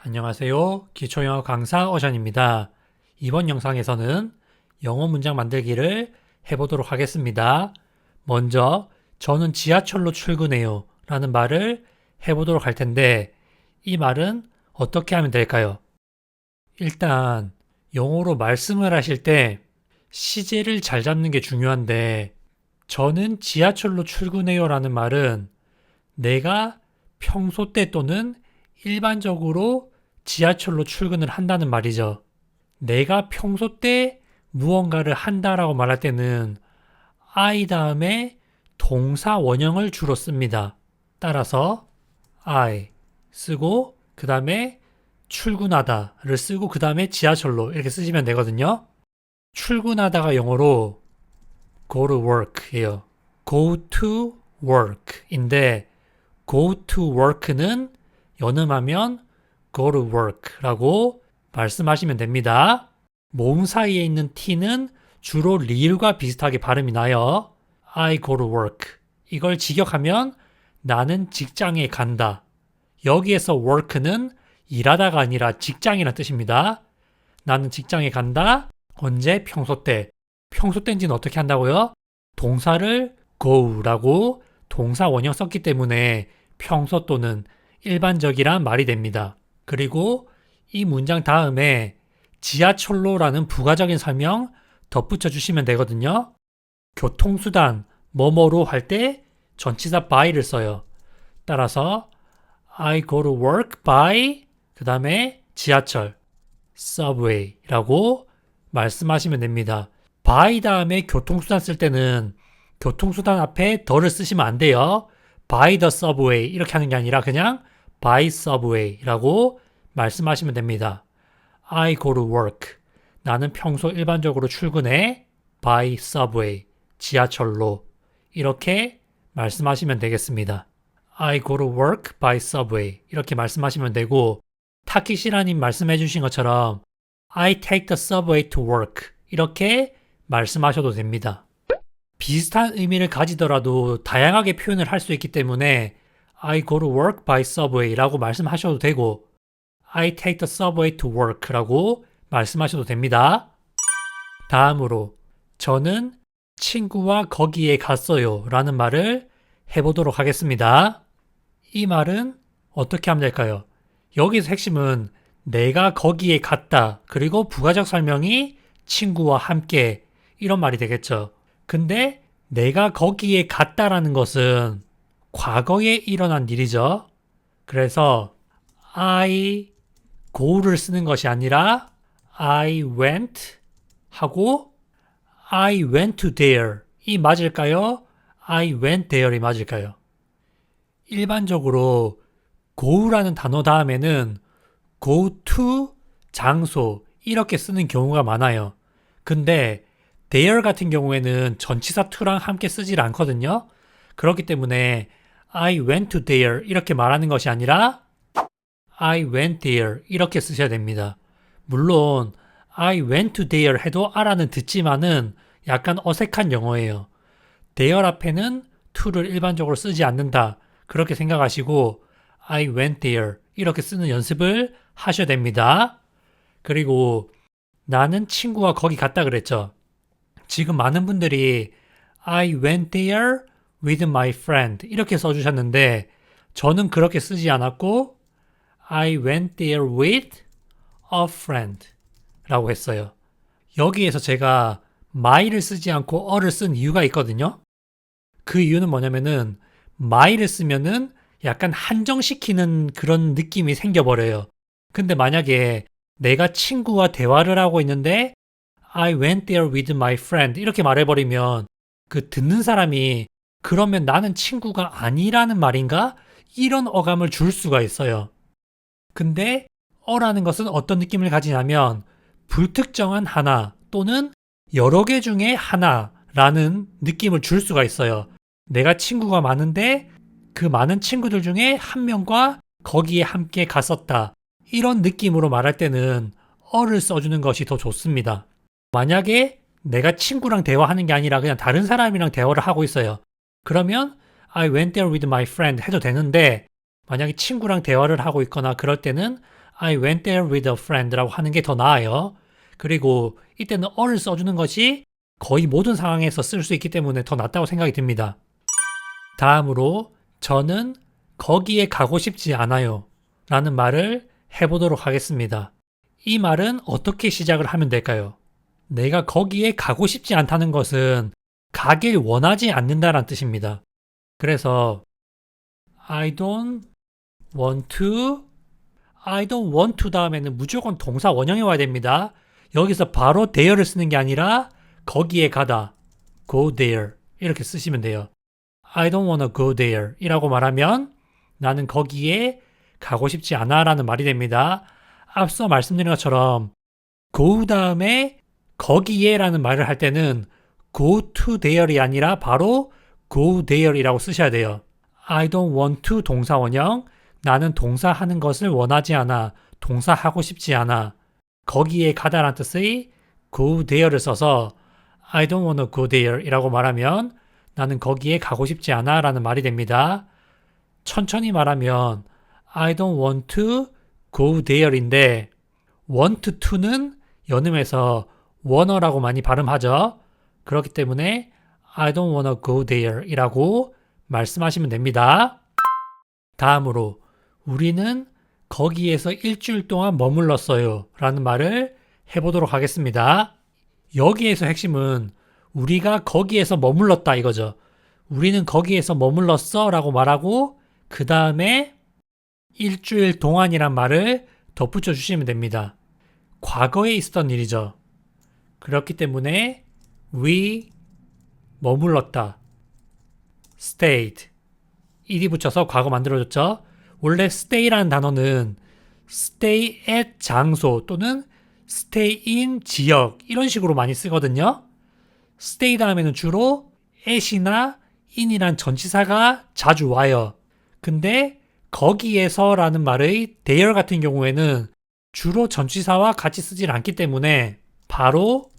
안녕하세요. 기초영어 강사 어션입니다. 이번 영상에서는 영어 문장 만들기를 해보도록 하겠습니다. 먼저 저는 지하철로 출근해요 라는 말을 해보도록 할 텐데 이 말은 어떻게 하면 될까요? 일단 영어로 말씀을 하실 때 시제를 잘 잡는 게 중요한데 저는 지하철로 출근해요 라는 말은 내가 평소 때 또는 일반적으로 지하철로 출근을 한다는 말이죠. 내가 평소 때 무언가를 한다라고 말할 때는 I 다음에 동사 원형을 주로 씁니다. 따라서 I 쓰고 그 다음에 출근하다를 쓰고 그 다음에 지하철로 이렇게 쓰시면 되거든요. 출근하다가 영어로 go to work예요. go to work인데 go to work는 연음하면 go to work라고 말씀하시면 됩니다. 모음 사이에 있는 t는 주로 real과 비슷하게 발음이 나요. I go to work. 이걸 직역하면 나는 직장에 간다. 여기에서 work는 일하다가 아니라 직장이라는 뜻입니다. 나는 직장에 간다. 언제? 평소 때. 평소 때인지는 어떻게 한다고요? 동사를 go라고 동사 원형 썼기 때문에 평소 또는 일반적이란 말이 됩니다. 그리고 이 문장 다음에 지하철로라는 부가적인 설명 덧붙여 주시면 되거든요. 교통수단 뭐뭐로 할 때 전치사 by를 써요. 따라서 I go to work by 그 다음에 지하철 subway라고 말씀하시면 됩니다. by 다음에 교통수단 쓸 때는 교통수단 앞에 더를 쓰시면 안 돼요. by the subway 이렇게 하는 게 아니라 그냥 by subway라고 말씀하시면 됩니다. I go to work. 나는 평소 일반적으로 출근해. by subway. 지하철로. 이렇게 말씀하시면 되겠습니다. I go to work by subway. 이렇게 말씀하시면 되고 타키시라님 말씀해 주신 것처럼 I take the subway to work. 이렇게 말씀하셔도 됩니다. 비슷한 의미를 가지더라도 다양하게 표현을 할 수 있기 때문에 I go to work by subway 라고 말씀하셔도 되고 I take the subway to work 라고 말씀하셔도 됩니다. 다음으로 저는 친구와 거기에 갔어요 라는 말을 해보도록 하겠습니다. 이 말은 어떻게 하면 될까요? 여기서 핵심은 내가 거기에 갔다 그리고 부가적 설명이 친구와 함께 이런 말이 되겠죠. 근데 내가 거기에 갔다라는 것은 과거에 일어난 일이죠. 그래서 I go를 쓰는 것이 아니라 I went 하고 I went to there 이 맞을까요? I went there이 맞을까요? 일반적으로 go라는 단어 다음에는 go to 장소 이렇게 쓰는 경우가 많아요. 근데 there 같은 경우에는 전치사 to랑 함께 쓰질 않거든요. 그렇기 때문에 I went to there 이렇게 말하는 것이 아니라 I went there 이렇게 쓰셔야 됩니다. 물론 I went to there 해도 알아는 듣지만은 약간 어색한 영어예요. there 앞에는 to를 일반적으로 쓰지 않는다. 그렇게 생각하시고 I went there 이렇게 쓰는 연습을 하셔야 됩니다. 그리고 나는 친구와 거기 갔다 그랬죠. 지금 많은 분들이 I went there with my friend 이렇게 써주셨는데 저는 그렇게 쓰지 않았고 I went there with a friend 라고 했어요. 여기에서 제가 my를 쓰지 않고 a를 쓴 이유가 있거든요. 그 이유는 뭐냐면은 my를 쓰면은 약간 한정시키는 그런 느낌이 생겨버려요. 근데 만약에 내가 친구와 대화를 하고 있는데 I went there with my friend 이렇게 말해버리면 그 듣는 사람이 그러면 나는 친구가 아니라는 말인가? 이런 어감을 줄 수가 있어요. 근데 어라는 것은 어떤 느낌을 가지냐면 불특정한 하나 또는 여러 개 중에 하나라는 느낌을 줄 수가 있어요. 내가 친구가 많은데 그 많은 친구들 중에 한 명과 거기에 함께 갔었다. 이런 느낌으로 말할 때는 어를 써주는 것이 더 좋습니다. 만약에 내가 친구랑 대화하는 게 아니라 그냥 다른 사람이랑 대화를 하고 있어요. 그러면 I went there with my friend 해도 되는데 만약에 친구랑 대화를 하고 있거나 그럴 때는 I went there with a friend라고 하는 게 더 나아요. 그리고 이때는 어를 써주는 것이 거의 모든 상황에서 쓸 수 있기 때문에 더 낫다고 생각이 듭니다. 다음으로 저는 거기에 가고 싶지 않아요 라는 말을 해보도록 하겠습니다. 이 말은 어떻게 시작을 하면 될까요? 내가 거기에 가고 싶지 않다는 것은 가길 원하지 않는다라는 뜻입니다. 그래서 I don't want to 다음에는 무조건 동사 원형이 와야 됩니다. 여기서 바로 there를 쓰는 게 아니라 거기에 가다, go there 이렇게 쓰시면 돼요. I don't wanna go there 이라고 말하면 나는 거기에 가고 싶지 않아 라는 말이 됩니다. 앞서 말씀드린 것처럼 go 다음에 거기에 라는 말을 할 때는 go to there이 아니라 바로 go there 이라고 쓰셔야 돼요. I don't want to 동사 원형, 나는 동사 하는 것을 원하지 않아, 동사 하고 싶지 않아. 거기에 가다라는 뜻의 go there를 써서 I don't wanna go there 이라고 말하면 나는 거기에 가고 싶지 않아 라는 말이 됩니다. 천천히 말하면 I don't want to go there인데 want to는 연음해서 wanna라고 많이 발음하죠. 그렇기 때문에 I don't wanna go there 이라고 말씀하시면 됩니다. 다음으로 우리는 거기에서 일주일 동안 머물렀어요 라는 말을 해보도록 하겠습니다. 여기에서 핵심은 우리가 거기에서 머물렀다 이거죠. 우리는 거기에서 머물렀어 라고 말하고 그 다음에 일주일 동안이란 말을 덧붙여 주시면 됩니다. 과거에 있었던 일이죠. 그렇기 때문에 we 머물렀다. stayed. ed이 붙여서 과거 만들어줬죠. 원래 stay라는 단어는 stay at 장소 또는 stay in 지역 이런 식으로 많이 쓰거든요. stay 다음에는 주로 at이나 in이란 전치사가 자주 와요. 근데 거기에서 라는 말의 there 같은 경우에는 주로 전치사와 같이 쓰질 않기 때문에 바로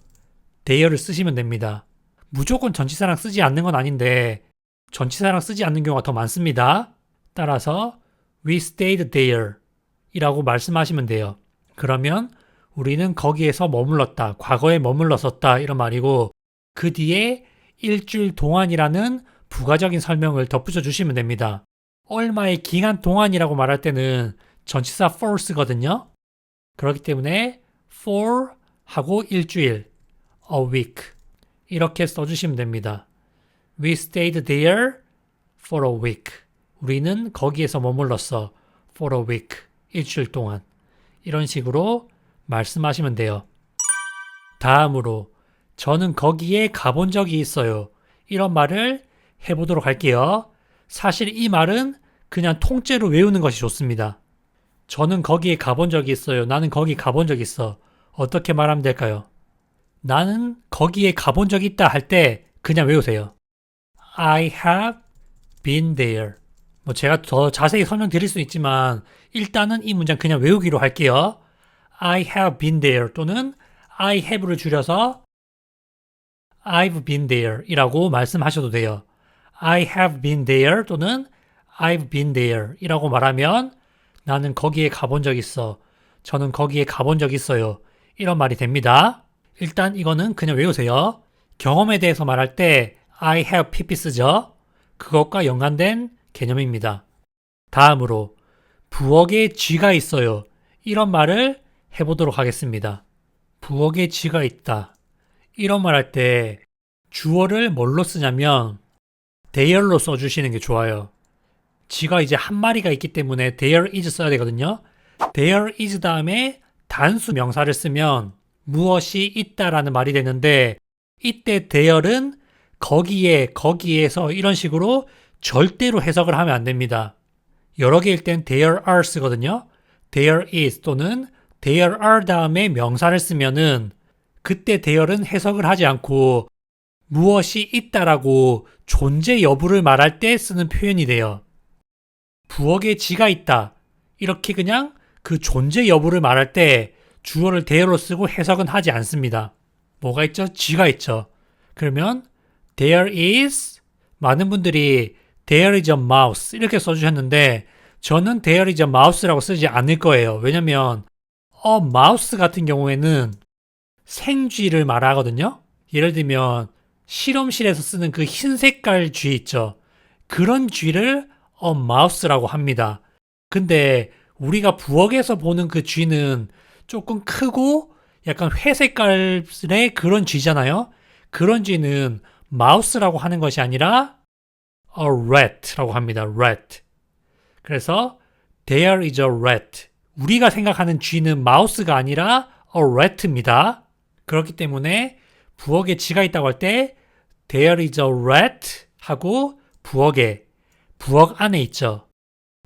there를 쓰시면 됩니다. 무조건 전치사랑 쓰지 않는 건 아닌데 전치사랑 쓰지 않는 경우가 더 많습니다. 따라서 we stayed there 이라고 말씀하시면 돼요. 그러면 우리는 거기에서 머물렀다. 과거에 머물렀었다. 이런 말이고 그 뒤에 일주일 동안이라는 부가적인 설명을 덧붙여 주시면 됩니다. 얼마의 기간 동안이라고 말할 때는 전치사 for 쓰거든요. 그렇기 때문에 for 하고 일주일, a week 이렇게 써주시면 됩니다. We stayed there for a week. 우리는 거기에서 머물렀어. for a week. 일주일 동안. 이런 식으로 말씀하시면 돼요. 다음으로 저는 거기에 가본 적이 있어요. 이런 말을 해보도록 할게요. 사실 이 말은 그냥 통째로 외우는 것이 좋습니다. 저는 거기에 가본 적이 있어요. 나는 거기 가본 적 있어. 어떻게 말하면 될까요? 나는 거기에 가본 적 있다 할 때 그냥 외우세요. I have been there. 뭐 제가 더 자세히 설명드릴 수 있지만 일단은 이 문장 그냥 외우기로 할게요. I have been there 또는 I have를 줄여서 I've been there 이라고 말씀하셔도 돼요. I have been there 또는 I've been there 이라고 말하면 나는 거기에 가본 적 있어. 저는 거기에 가본 적 있어요. 이런 말이 됩니다. 일단 이거는 그냥 외우세요. 경험에 대해서 말할 때 I have pp 쓰죠. 그것과 연관된 개념입니다. 다음으로 부엌에 쥐가 있어요. 이런 말을 해보도록 하겠습니다. 부엌에 쥐가 있다. 이런 말 할 때 주어를 뭘로 쓰냐면 there로 써주시는 게 좋아요. 쥐가 이제 한 마리가 있기 때문에 there is 써야 되거든요. there is 다음에 단수 명사를 쓰면 무엇이 있다라는 말이 되는데 이때 there는 거기에, 거기에서 이런 식으로 절대로 해석을 하면 안 됩니다. 여러 개일 땐 there are 쓰거든요. there is 또는 there are 다음에 명사를 쓰면은 그때 there는 해석을 하지 않고 무엇이 있다라고 존재 여부를 말할 때 쓰는 표현이 돼요. 부엌에 쥐가 있다. 이렇게 그냥 그 존재 여부를 말할 때 주어를 there로 쓰고 해석은 하지 않습니다. 뭐가 있죠? 쥐가 있죠. 그러면 there is 많은 분들이 there is a mouse 이렇게 써주셨는데 저는 there is a mouse라고 쓰지 않을 거예요. 왜냐면 a mouse 같은 경우에는 생쥐를 말하거든요. 예를 들면 실험실에서 쓰는 그 흰 색깔 쥐 있죠. 그런 쥐를 a mouse라고 합니다. 근데 우리가 부엌에서 보는 그 쥐는 조금 크고 약간 회색깔의 그런 쥐잖아요. 그런 쥐는 mouse라고 하는 것이 아니라 a rat라고 합니다. rat. 그래서 there is a rat. 우리가 생각하는 쥐는 마우스가 아니라 a rat입니다. 그렇기 때문에 부엌에 쥐가 있다고 할 때 there is a rat 하고 부엌 안에 있죠.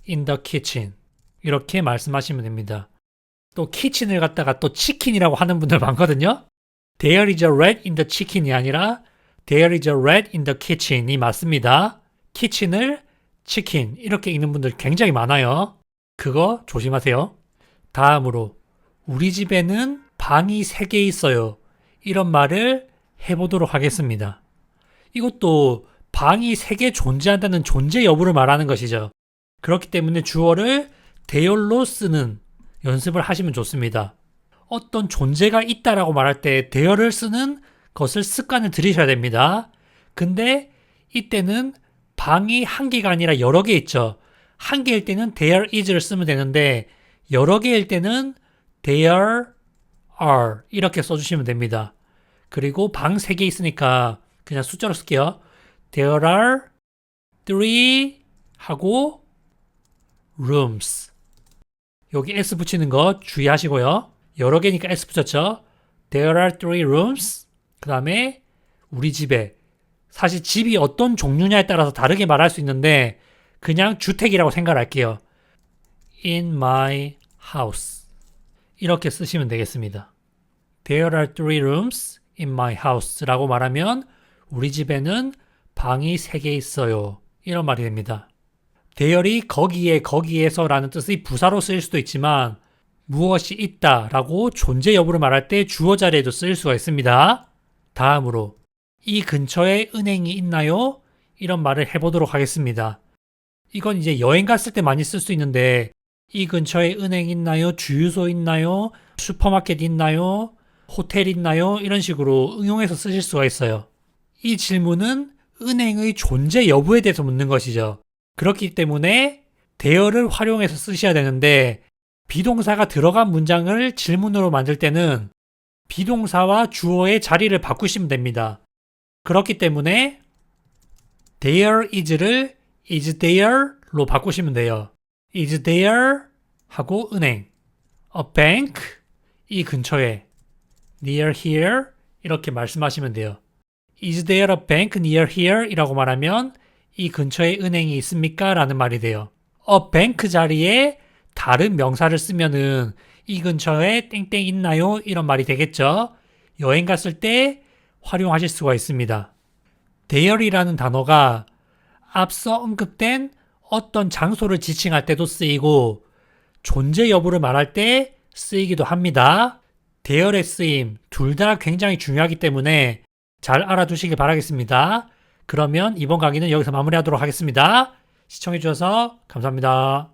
in the kitchen. 이렇게 말씀하시면 됩니다. 또 키친을 갖다가 또 치킨이라고 하는 분들 많거든요. There is a rat in the chicken이 아니라 There is a rat in the kitchen이 맞습니다. 키친을 치킨 이렇게 읽는 분들 굉장히 많아요. 그거 조심하세요. 다음으로 우리 집에는 방이 3개 있어요. 이런 말을 해보도록 하겠습니다. 이것도 방이 3개 존재한다는 존재 여부를 말하는 것이죠. 그렇기 때문에 주어를 대열로 쓰는 연습을 하시면 좋습니다. 어떤 존재가 있다라고 말할 때 대열을 쓰는 것을 습관을 들이셔야 됩니다. 근데 이때는 방이 1개가 아니라 여러 개 있죠. 1개일 때는 there is를 쓰면 되는데 여러 개일 때는 there are 이렇게 써주시면 됩니다. 그리고 방 3개 있으니까 그냥 숫자로 쓸게요. There are 3 하고 rooms. 여기 S 붙이는 거 주의하시고요. 여러 개니까 S 붙였죠. There are 3 rooms. 그 다음에 우리 집에 사실 집이 어떤 종류냐에 따라서 다르게 말할 수 있는데 그냥 주택이라고 생각할게요. In my house. 이렇게 쓰시면 되겠습니다. There are 3 rooms in my house 라고 말하면 우리 집에는 방이 3개 있어요. 이런 말이 됩니다. 대열이 거기에서 라는 뜻의 부사로 쓰일 수도 있지만 무엇이 있다 라고 존재 여부를 말할 때 주어 자리에도 쓰일 수가 있습니다. 다음으로 이 근처에 은행이 있나요? 이런 말을 해보도록 하겠습니다. 이건 이제 여행 갔을 때 많이 쓸 수 있는데 이 근처에 은행 있나요? 주유소 있나요? 슈퍼마켓 있나요? 호텔 있나요? 이런 식으로 응용해서 쓰실 수가 있어요. 이 질문은 은행의 존재 여부에 대해서 묻는 것이죠. 그렇기 때문에 대열을 활용해서 쓰셔야 되는데 비동사가 들어간 문장을 질문으로 만들 때는 비동사와 주어의 자리를 바꾸시면 됩니다. 그렇기 때문에 there is를 is there로 바꾸시면 돼요. is there 하고 은행 a bank 이 근처에 near here 이렇게 말씀하시면 돼요. is there a bank near here 이라고 말하면 이 근처에 은행이 있습니까? 라는 말이 돼요. a bank 자리에 다른 명사를 쓰면은 이 근처에 땡땡 있나요? 이런 말이 되겠죠. 여행 갔을 때 활용하실 수가 있습니다. there이라는 단어가 앞서 언급된 어떤 장소를 지칭할 때도 쓰이고 존재 여부를 말할 때 쓰이기도 합니다. there의 쓰임 둘 다 굉장히 중요하기 때문에 잘 알아두시길 바라겠습니다. 그러면 이번 강의는 여기서 마무리하도록 하겠습니다. 시청해주셔서 감사합니다.